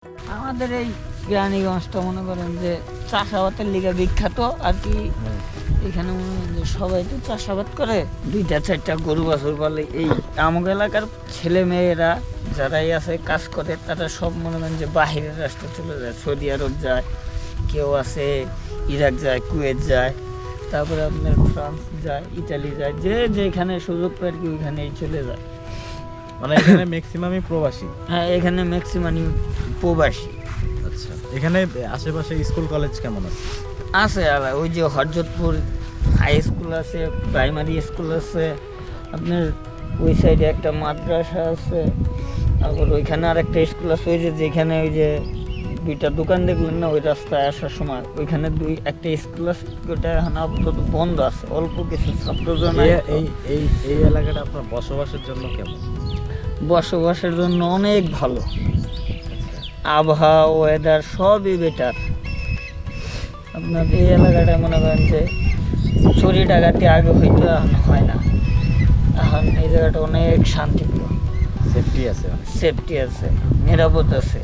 আমাদের এই কেরানীগঞ্জটা মনে করেন যে চাষাবাদের লিগে বিখ্যাত আর কি। এখানে মনে করেন যে সবাই তো চাষাবাদ করে, 2-4টা গরু বাছুর পালে। এই আমগ এলাকার ছেলে মেয়েরা যারাই আছে কাজ করে তারা সব মনে করেন যে বাহিরের রাষ্ট্রে চলে যায়, সৌদি আরব যায়, কেউ আছে ইরাক যায়, কুয়েত যায়, তারপরে আপনার ফ্রান্স যায়, ইটালি যায়, যে যেখানে সুযোগ পায় আর কি ওইখানেই চলে যায়। মানে এখানে ম্যাক্সিমামই প্রবাসী। হ্যাঁ, এখানে ম্যাক্সিমামই প্রবাসী আচ্ছা, এখানে আশেপাশে স্কুল কলেজ কেমন আছে? আছে। আর ওই যে হরজতপুর হাই স্কুল আছে, প্রাইমারি স্কুল আছে, আপনার ওই সাইডে একটা মাদ্রাসা আছে, তারপর ওইখানে আর একটা স্কুল আছে, ওই যে যেখানে ওই যে 2টা দোকান দেখলেন না ওই রাস্তায় আসার সময়, ওইখানে একটা স্কুল আছে, ওটা এখন আপাতত বন্ধ আছে, অল্প কিছু ছাত্রজন। এই এলাকাটা আপনার বসবাসের জন্য কেমন? বসবাসের জন্য অনেক ভালো, আবহাওয়া ওয়েদার সবই বেটার। আপনার এই এলাকাটা মনে করেন যে চুরি ডাকাতি আগে হইতো, এখন হয় না। এখন এই জায়গাটা অনেক শান্তিপ্রিয়, সেফটি আছে, সেফটি আছে, নিরাপদ আছে।